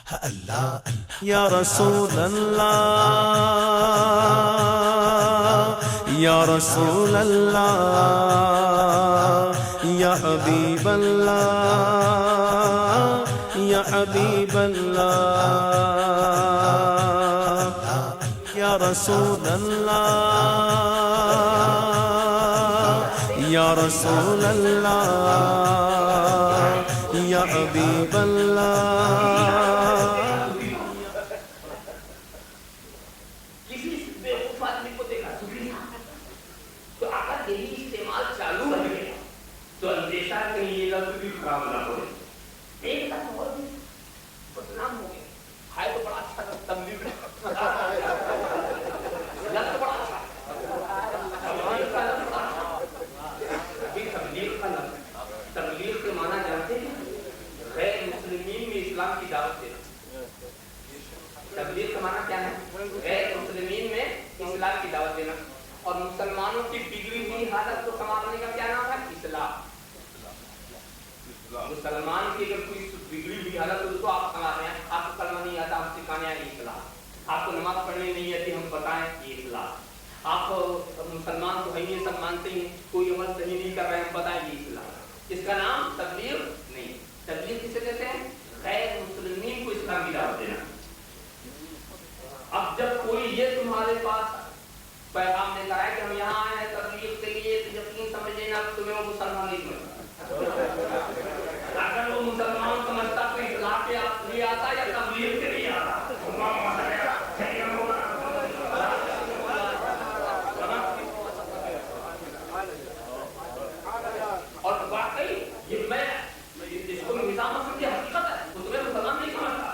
یا رسول اللہ یا رسول اللہ یا حبیب اللہ یا حبیب اللہ یا رسول اللہ یا رسول اللہ یا حبیب اللہ. تو اندیشہ کہیں یہ لفظ بھی خراب نہ ہو. ایک لفظ اور بھی بدنام ہو گیا. ہے تو بڑا اچھا لفظ تبلیغ لفظ بڑا اچھا تبلیغ کے معنی جانتے ہیں؟ غیر مسلمین میں اسلام کی دعوت دینا. تبلیغ کا معنی کیا ہے؟ غیر مسلمین میں اسلام کی دعوت دینا. اور مسلمانوں کی بگڑی ہوئی حالت کو سنوارنے کا کیا نام ہے؟ اصلاح. مسلمان کی اگر کوئی بگڑی ہوئی حالت تو اس کو آپ سنوار رہے ہیں. آپ کو کلمہ نہیں آتا ہم سکھانے ہیں اصلاح. آپ کو نماز پڑھنی نہیں آتی ہم بتائیں یہ اصلاح. آپ مسلمان تو ہے یہ سب مانتے ہیں کوئی عمل صحیح نہیں کر رہے ہیں ہم بتائیں یہ اصلاح. اس کا نام تبلیغ نہیں. تبلیغ کسے کہتے ہیں؟ غیر مسلمین کو اسلام کی دعوت دینا. اب جب کوئی یہ تمہارے پاس پیغام دے کر آئے کہ ہم یہاں آئے ہیں تبلیغ کے لیے تو یقین سمجھ لینا تمہیں وہ مسلمان نہیں سمجھتا. اگر وہ مسلمان سمجھتا تو اصلاح کے لیے آتا یا تبلیغ کے لیے آتا. اور واقعی یہ میں اس کو نظام کی حقیقت ہے. وہ تمہیں مسلمان نہیں سمجھتا.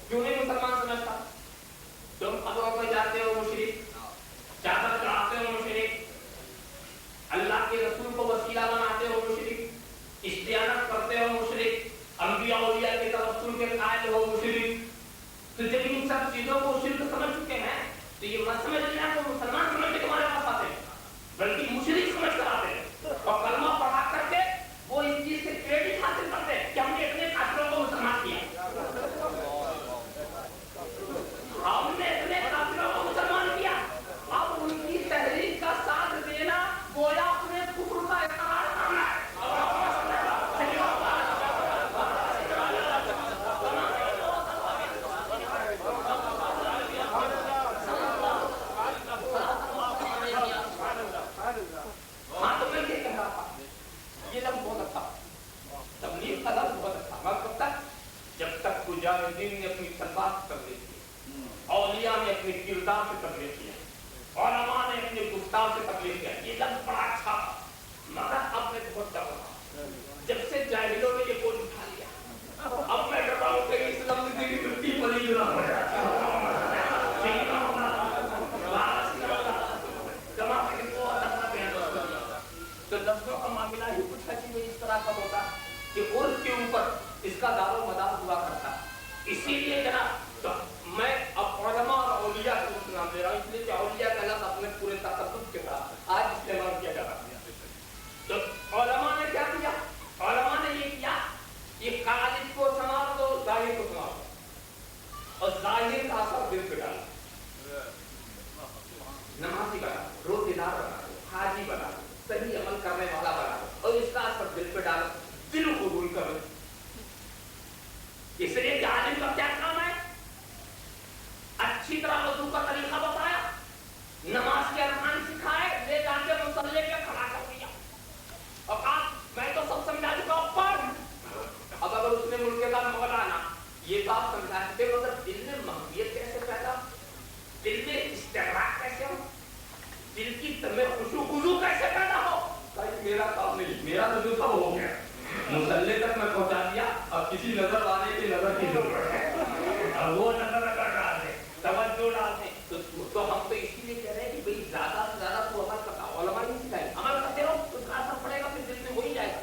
کیوں نہیں مسلمان سمجھتا؟ تم قبروں پہ جاتے ہو مشرک, چادر چڑھاتے ہو مشرک, اللہ کے رسول کو وسیلہ بناتے ہو مشرک, استعانت کرتے ہو مشرک, انبیاء اولیاء کے توسل کے قائل ہو مشرک. تو جب ان سب چیزوں کو شرک سمجھ چکے ہیں تو یہ مت سمجھ لینا کہ مسلمان سمجھ کے تمہارے پاس آتے ہیں, بلکہ مشرک سمجھ کر آتے ہیں. اور کلمہ پڑھا کر کے وہ اس چیز سے کریڈٹ حاصل کرتے ہیں کہ ہم نے اتنے کافروں کو مسلمان کیا, ہم نے اتنے کافروں کو مسلمان کیا. اب ان کی تحریک کا ساتھ دینا گویا اپنے کفر کا اقرار کرنا ہے. ہاں تو میں یہ کہہ رہا تھا یہ لفظ بہت اچھا, تبلیغ کا لفظ بہت اچھا. کب تک؟ جب تک مجاہدین نے اپنی تلوار سے تبلیغ کی, اولیاء نے اپنے کردار سے تبلیغ کیا, علماء نے اپنے گفتار سے تبلیغ کیا. یہ لفظ بڑا اچھا تھا مگر اب میں بہت ڈر رہا. جب سے جاہلوں نے یہ بوجھ اٹھا لیا اب میں ڈر رہا ہوں کہ اس لفظ کی مٹی پلی نہ ہو جائے. تو لفظوں کا معاملہ ہی کچھ ایسی اس طرح کا ہوتا کہ عرف کے اوپر اس کا دار و مدار ہوا کرتا. اسی لیے جناب تو میں اب علماء اور اولیاء کو نام دے رہا ہوں, اس لیے کہ اولیاء کا لفظ اپنے پورے تقدس کے ساتھ آج استعمال کیا جا رہا ہے. تو علماء نے کیا کیا؟ علماء نے یہ کیا یہ قالب کو سنوار دو, ظاہر کو سنوار دو, اور ظاہر کا اثر دل پہ ڈالا. نمازی بنا دو, روزے دار بنا دو, حاجی بنا دو, صحیح عمل کرنے والا بنا دو, اور اس کا اثر دل پہ ڈالو, دل قبول کرو. اس لیے کہ عالم کا کیا کام ہے؟ اچھی طرح وضو کا طریقہ بتایا, نماز کے ارکان سکھائے, لے جا کے مصلی پہ کھڑا کر دیا اور کہا میں تو سب سمجھا چکا ہوں پڑھ. اب اگر اس نے ملک کا مولانا یہ بات سمجھا چکے مگر دل میں محبت کیسے پیدا, دل میں استغراق کیسے ہو, دل کی میں خشوع خضوع کیسے پیدا ہو؟ میرا کام نہیں, میرا تو جو سب ہو گیا, مصلی تک میں پہنچا دیا, اب کسی نظر والے کی نظر کی ضرورت ہے. اب وہ نظر اگر ڈال دے, توجہ ڈال دے تو ہم تو اسی لیے کہہ رہے ہیں کہ بھئی زیادہ سے زیادہ تو عمل کرتا. علماء نہیں سکھائے, عمل کرتے رہو تو اس کا اثر پڑے گا, پھر دل میں ہو ہی جائے گا.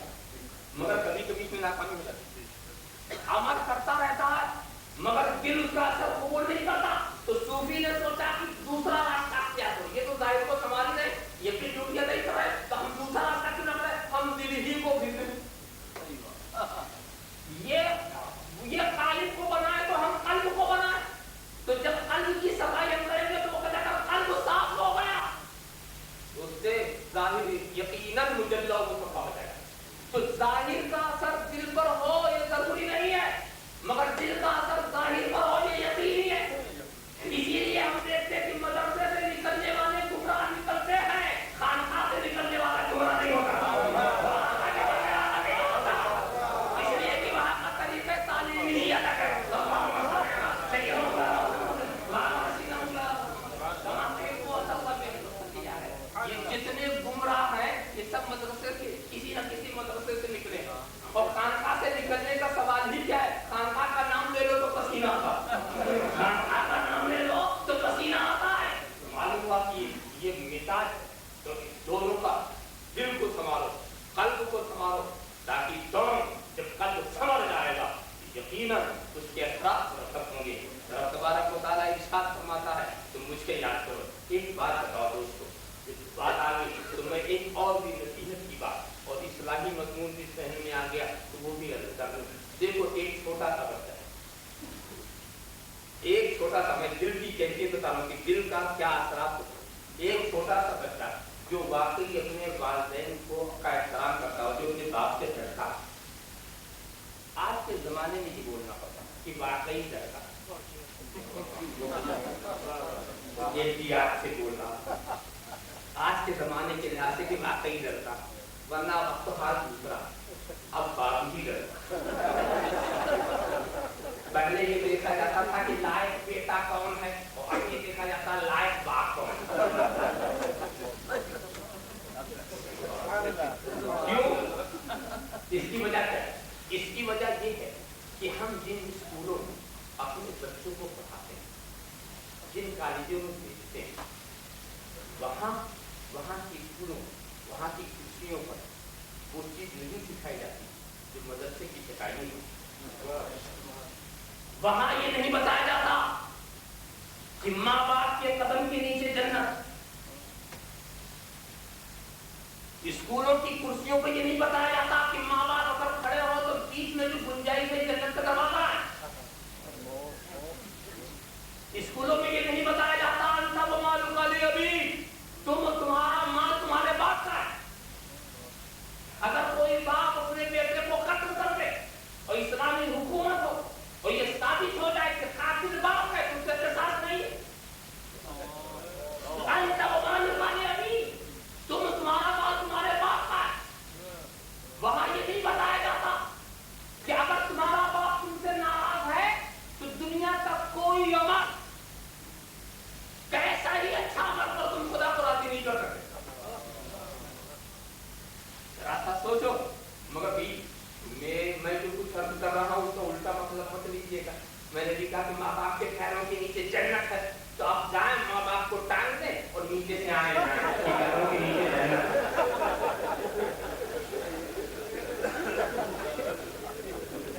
مگر کبھی کبھی اس میں ناکامی ہو جاتی ہے. عمل کرتا رہتا ہے مگر دل اس کا اثر قبول نہیں کرتا. تو صوفی نے سوچا کہ دوسرا راستہ کیا کرو, یہ تو ظاہر کو سنبھال رہے, یہ پھر ڈیوٹیاں نہیں کر رہے, تو ہم دوسرا راستہ کیوں نہ کریں, ہم دل ہی کو بھی یہ قالب کو بنا کے اثرات مرتب ہوں گے. رب تبارک و تعالیٰ ارشاد فرماتا ہے تم مجھ کے یاد کرو. ایک بات بتاؤ دوستو, بات آ گئی تو میں ایک اور بھی نصیحت کی بات اور اصلاحی مضمون بھی ذہن میں آ گیا تو وہ بھی عرض کر دوں. دیکھو ایک چھوٹا سا بچہ ہے, ایک چھوٹا سا, میں دل کی کیفیت بتا رہا ہوں کہ دل کا کیا اثرات ہوتا ہے. ایک چھوٹا سا بچہ جو واقعی اپنے والدین کو کا احترام کرتا ہو, جو اپنے باپ سے ڈرتا, آج کے زمانے میں ہی بولنا پڑتا کہ واقعی ڈرتا, احتیاط سے بولنا آج کے زمانے کے لحاظ سے کہ واقعی ڈرتا, ورنہ اب تو حال دوسرا, اب باپ ہی ڈرتا. پہلے یہ دیکھا جاتا تھا کہ لائق بیٹا کون ہے, اور اب یہ دیکھا جاتا ہے لائق باپ کون ہے. کیوں؟ اس کی وجہ کیا ہے؟ اس کی وجہ یہ ہے کہ ہم جن اسکولوں میں اپنے بچوں کو پڑھاتے ہیں, جن کالجوں میں بھیجتے ہیں, وہاں کی اسکولوں, وہاں کی کرسیوں پر وہ چیز نہیں سکھائی جاتی جو مدرسے کی سکھائی نہیں ہوتی. وہاں یہ نہیں بتایا جاتا کہ ماں باپ کے قدم کے نیچے جنت. اسکولوں کی کرسیوں پہ یہ نہیں بتایا جاتا کہ ماں باپ اگر کھڑے ہو تو بیچ میں جو گنجائش ہے جنت کا دروازہ ہے. اسکولوں میں یہ نہیں بتایا جاتا انت و مالک لابیک, تم تمہارا مال تمہارے باپ کا ہے. اگر کوئی باپ اپنے بیٹے کو قتل کر دے اور اسلامی حکومت ہو اور یہ ثابت ہو جائے کہ قاتل باپ ہے, تم سے قصاص نہیں ہے. انت و مالک لابیک, تم تمہارا مال تمہارے باپ کا ہے. وہاں یہ نہیں بتایا جاتا کہ اگر تمہارا باپ تم سے ناراض ہے تو دنیا کا کوئی عمل کیسا ہی اچھا عمل کر تم خدا کو راضی نہیں کر سکتے. ذرا سا سوچو. مگر بھی میں جو کچھ عرض کر رہا ہوں اس کا الٹا مطلب مت لیجیے گا. میں نے بھی کہا کہ ماں باپ کے پیروں کے نیچے جنت ہے تو آپ جائیں ماں باپ کو ٹانگ دیں اور نیچے سے آئیں پیروں کے نیچے جنت.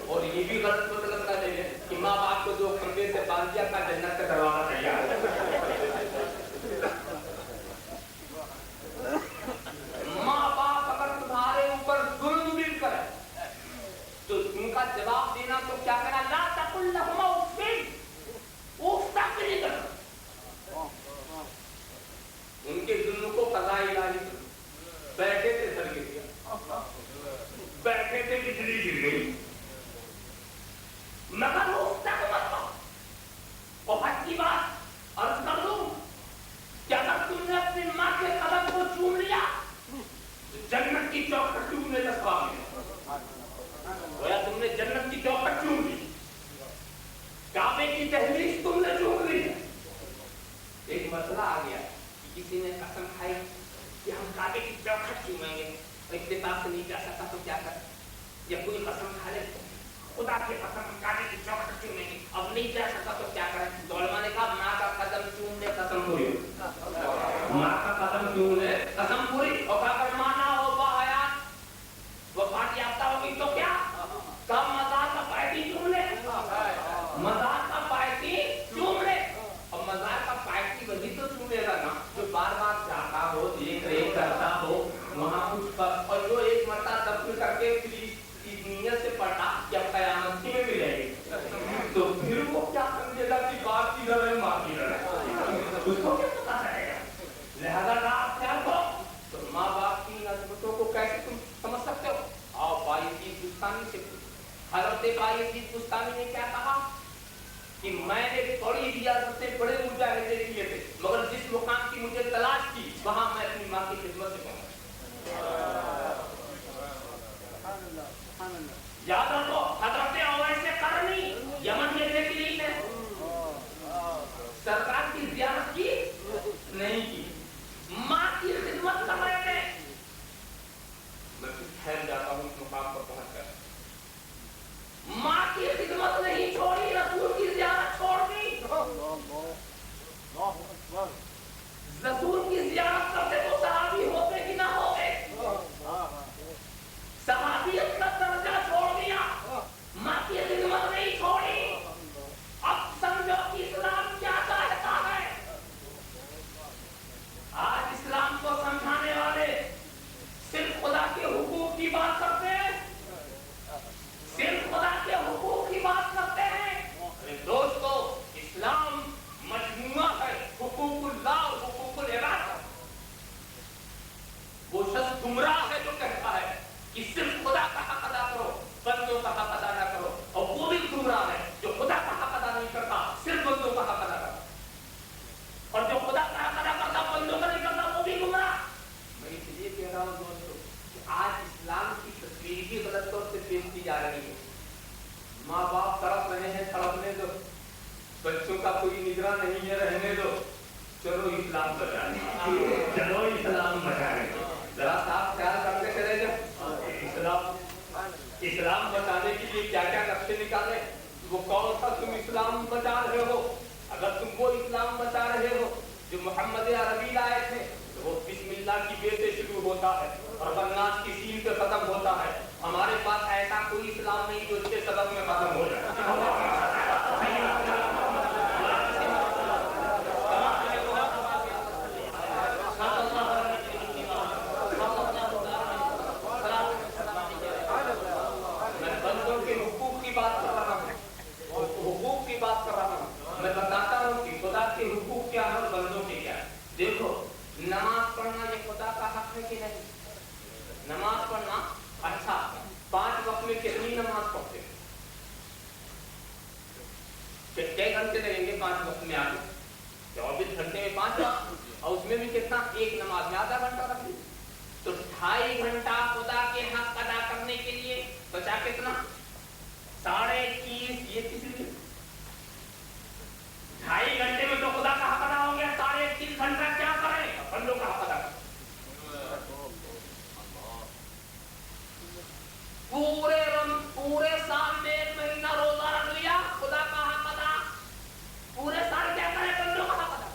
اور یہ بھی غلط مطلب نہ لے کہ ماں باپ کو دو کھمبے سے باندھ دیا تھا جنت کا دروازہ تیار ہے. ماں باپ اگر تمہارے اوپر ظلم بھی کرے تو ان کا جواب دینا تو کیا کرنا, لا تقل لهما اف, اف تک نہیں کرنا. ان کے ظلم کو قضاء الہی بیٹھے تھے سر گر گیا, بیٹھے تھے بجلی گر گئی, مگر اف تک مت کرو. اور حد کی بات عرض کر دوں کہ اگر تم نے اپنی ماں کے قدم کو چوم لیا تو جنت کی چوکھٹ چومنے کا ثواب ملے. گویا تم نے جنت کی چوکھٹ چوم لی, کعبے کی دہلیز تم نے چوم لی. ایک مسئلہ آ گیا کہ کسی نے قسم کھائی کہ ہم کعبے کی چوکھٹ چومیں گے, اور اتفاق سے نہیں جا سکتا تو کیا کر, یا کوئی قسم کھا لے خدا کے قسم ہم کعبے کی چوکھٹ چومیں گے, اب نہیں جا سکتا تو کیا کریں. تو علماء نے کہا ماں کا قدم چوم لے قسم پوری, ماں کا قدم چوم لے قسم پوری. اور اگر ماں نہ ہو باحیات وفات یافتہ ہوگی تو کیا, کب مزار کا پائٹی چوم لے, مزار کا پائٹی چوم لے. اور مزار کا پائٹی وہی تو چومے گا نا جو بار بار جاتا ہو, دیکھ ریکھ کرتا ہو وہاں کچھ پر, اور جو ایک مرتبہ دفن کر کے نیت سے پڑھا کہ اب قیامت میں بھی رہے گی, تو پھر وہ کیا سمجھے گا کہ باپ کی ڈر ہے ماں کی ڈر ہے, اس کو کیا پتا چلے گا. لہذا آپ کیا کرو تو ماں باپ کی نسبتوں کو کیسے تم سمجھ سکتے ہو. آؤ بایزید بستانی سے, حضرت بایزید بستانی نے کیا کہا کہ میں نے بڑی ریاستیں بڑے مجاہدے کیے تھے, مگر جس مقام کی مجھے تلاش تھی وہاں میں اپنی ماں کی خدمت سے پہنچا. یاد رکھو حضرت اویس قرنی یمن میں تھے کہ نہیں تھے, سرکار کی زیارت کی نہیں کی, ماں کی خدمت کر رہے تھے. میں پھر ٹھہر جاتا ہوں اس مقام پر پہنچ کر, ماں کی خدمت نہیں چھوڑی, رسول کی زیارت چھوڑ دی. رسول کی زیارت کرتے تو صحابی ہوتے کہ نہ ہوتے, صحابیت کا درجہ چھوڑ دیا. دینا نہیں ہے رہنے دو, چلو اسلام بچا لیں, چلو اسلام بچا لیں. ذرا صاحب خیال کرتے چلے جب اسلام بچانے کے لیے کیا کیا نقشے نکالے, وہ کون سا تم اسلام بچا رہے ہو. اگر تم وہ اسلام بچا رہے ہو جو محمد عربی لائے تھے, تو وہ بسم اللہ کی بے سے شروع ہوتا ہے اور والناس کی سین پہ ختم ہوتا ہے. ہمارے پاس ایسا کوئی اسلام نہیں جو اس کے سبب میں ختم ہو جائے. میں بتاتا ہوں کہ خدا کے حقوق کیا ہے اور بندوں کے کیا ہے. دیکھو, نماز پڑھنا یہ خدا کا حق ہے کہ نہیں؟ نماز پڑھنا, اچھا 5 وقت میں کتنی نماز پڑھتے ہیں؟ کتنے گھنٹے لگیں گے 5 وقت میں؟ آگے 24 گھنٹے میں 5 وقت, اور اس میں بھی کتنا, ایک نماز میں آدھا گھنٹہ رکھ لیں تو 2.5 گھنٹہ خدا کے حق ادا کرنے کے لیے بچا کتنا, 21.5. یہ کس لیے 2.5 گھنٹے میں تو خدا کا حق ادا ہو گیا, 3.5 گھنٹہ کیا کریں بندوں کا حق ادا کریں. پورے سال میں 1 مہینہ روزہ رکھ لیا, خدا کا حق ادا. پورے سال کیا کریں, بندوں کا حق ادا.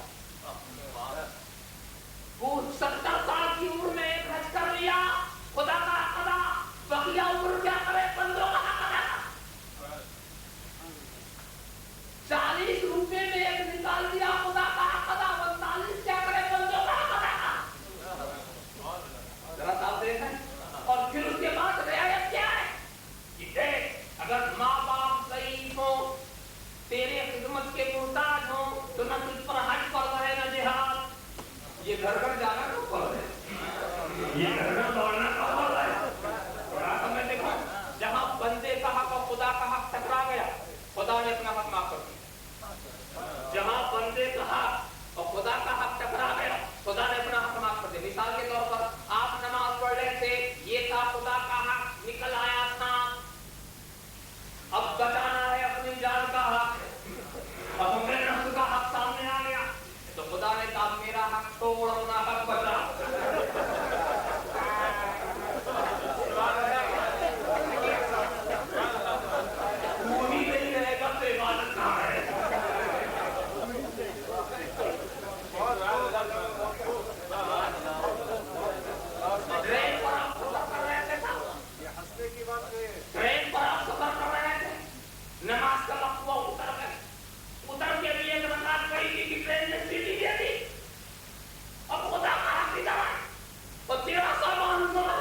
70 سال کی عمر میں 1 حج کر لیا, خدا کا حق ادا. بقیہ عمر کیا کرے, بندوں کا حق ادا. 40 روپے میں 1 نکال دیا, خدا کا حق ادا. 45 کیا کرے, بندوں کا حق ادا. ذرا صاحب دیکھیں. اور پھر اس کے بعد رعایت کیا ہے کہ دیکھ, اگر ماں باپ ضعیف ہوں, تیرے خدمت کے محتاج ہوں, تو نہ تجھ پر حج فرض ہے نہ جہاد. یہ گھر گھر جانا کیوں فرض ہے, یہ گھر گھر دوڑنا کیوں فرض ہے. تھوڑا سا میں دیکھا, جہاں بندے کا حق اور خدا کا حق ٹکرا گیا, خدا نے اپنا حق معاف کر دیا. جہاں بندے کا حق اور خدا کا حق ٹکرا گیا, خدا نے اپنا حق معاف کر دیا. مثال کے طور پر آپ نماز پڑھ رہے تھے, یہ تھا خدا کا حق, نکل آیا تھا, اب بچانا ہے اپنی جان کا حق, اب ہمیں نفس کا حق سامنے آ گیا, تو خدا نے کہا میرا حق چھوڑ, اپنا حق بچا. نماز کا وقت ہوا, اتر گئے, اتر کے بھی 1 رکعت پڑھی تھی کہ ٹرین نے سیٹی دے دی. اب خدا کا حق ادھر ہے اور تیرا سامان ادھر ہے.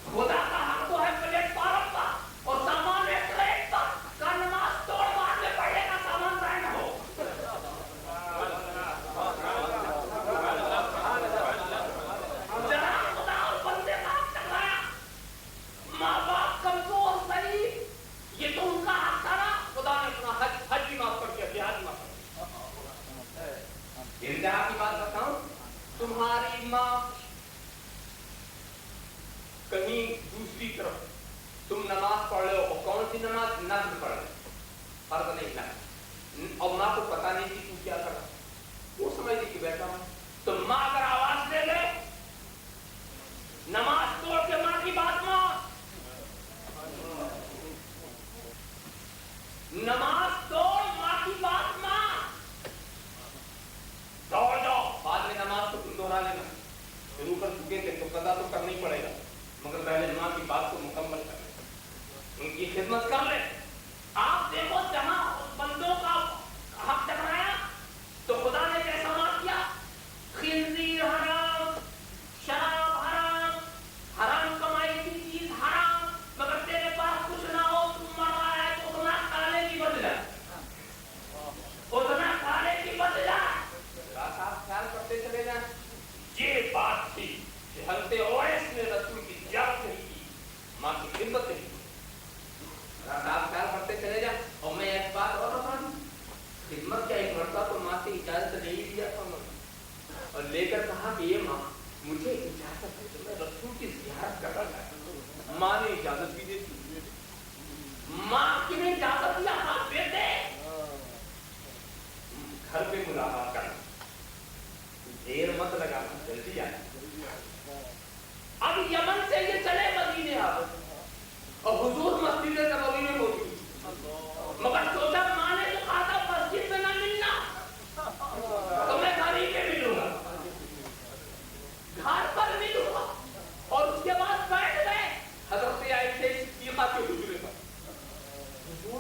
خدا کا حق تو ہے پلیٹ فارم کا, اور سامان ہے ٹرین کا. کا نماز توڑ مار میں پڑھے گا, سامان ضائع نہ ہو. جہاں خدا اور بندے کا حق ٹکرایا, ماں باپ کمزور ضعیف, یہ تو ان کا حق تھا نا, خدا نے اپنا حج بھی معاف کر دیا, جہاد بھی معاف کر دیا. انتہا کی بات بتاؤں, تمہاری ماں کہیں دوسری طرف, تم نماز پڑھ رہے ہو, اور کون سی نماز, نفل پڑھ رہے, فرض نہیں نفل, اور ماں کو پتا نہیں کہ تو کیا کر رہا, وہ سمجھتی کہ بیٹا ہوں. تو ماں اگر آواز دے دے, نماز توڑ کے ماں کی بات مان, نماز توڑ ماں کی بات مان, دوڑ جاؤ. بعد میں نماز کو تم دوہرا لینا, شروع کر چکے تھے تو قضا تو کرنا ہی پڑے گا, مگر پہلے ماں کی بات کو مکمل کر لیں, ان کی خدمت کر لیں. آپ دیکھو, جہاں بندوں کا حق ٹکرایا تو خدا نے کیسا معاف کیا. خنزیر حرام, شراب حرام, حرام کمائی کی چیز حرام, مگر تیرے پاس کچھ نہ ہو, تم مر رہا ہے تو اپنا کھانے کی بدلہ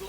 2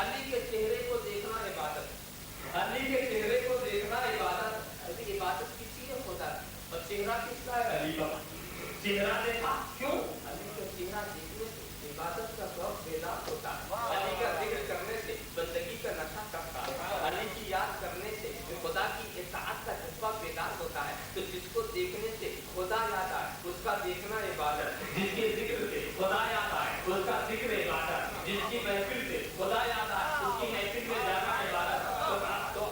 علی کے چہرے کو دیکھنا عبادت، علی کے چہرے کو دیکھنا عبادت، عبادت کسی ہے خدا کی، اور چہرہ کس کا ہے؟ علی کا۔ چہرہ دیکھا کیوں؟ علی کا چہرہ دیکھنے سے عبادت کا ذوق پیدا ہوتا ہے، علی کا ذکر کرنے سے بندگی کا نشہ چڑھتا ہے، علی کی یاد کرنے سے خدا کی اطاعت کا جذبہ پیدا ہوتا ہے۔ تو جس کو دیکھنے سے خدا یاد آئے اس کا دیکھنا عبادت، جس کے ذکر سے خدا یاد آئے اس کا ذکر عبادت، جس کی محفل سے خدا یاد آئے اس کی محفل میں جانا عبادت۔ تو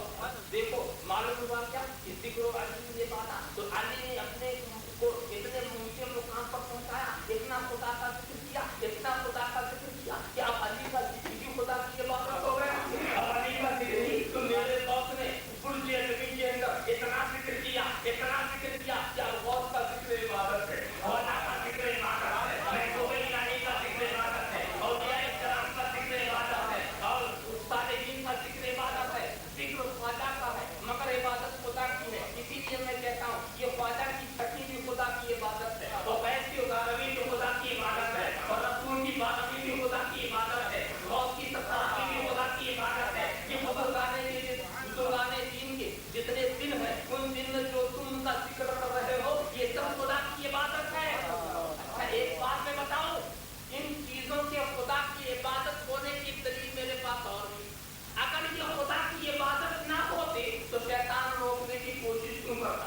دیکھو معلوم ہوا کیا کہ ذکر و علی میں یہ بات، تو علی نے اپنے کو اتنے اونچے مقام پر پہنچایا، اتنا خدا کا ذکر کیا، اتنا خدا کا ذکر کیا کہ اب علی کا ذکر بھی خدا کی عبادت ہو گیا۔ اب علی کا ذکر ہی تو میرے دوست نے برج نبی کے اندر اتنا ذکر کیا، اتنا ذکر کیا کہ اب غوث کا ذکر عبادت ہے، خدا کا ذکر عبادت ہے، محبوب الہی کا ذکر عبادت ہے، اولیاء کرام کا ذکر عبادت ہے، اور صالحین کا ذکر عبادت ہے۔ ذکر خواجہ کا ہے مگر عبادت خدا کی ہے، اسی لیے میں کہتا ہوں یہ خواجہ کی چھٹی بھی خدا کی عبادت ہے، اور بیت کی اداروی بھی خدا کی عبادت ہے، اور رسول کی بارگاہ بھی خدا کی عبادت ہے، غوث کی تصرفی بھی خدا کی عبادت ہے۔ یہ بزرگان دین کے جتنے دن ہیں ان دن میں جو تم ان کا ذکر کر رہے ہو یہ سب خدا کی عبادت ہے۔ اچھا ایک بات میں بتاؤں، ان چیزوں کے خدا کی عبادت ہونے کی دلیل میرے پاس اور بھی، اگر یہ خدا کی عبادت نہ ہوتے تو شیطان روکنے کی کوشش کیوں کرتا؟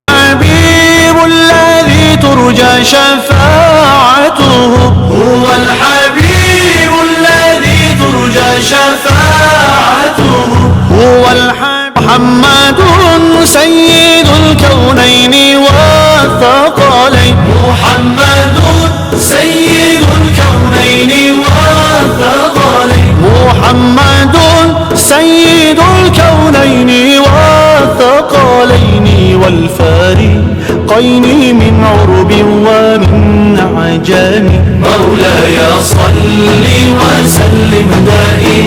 حبيب الذي ترجى شفاعته، هو الحبيب الذي ترجى شفاعته، هو الحبيب محمد سيد الكونين والثقلين، محمد سيد الكونين والثقلين، محمد سيد الكونين والثقلين والفارقين من عرب ومن عجم، مولاي صل وسلم دائما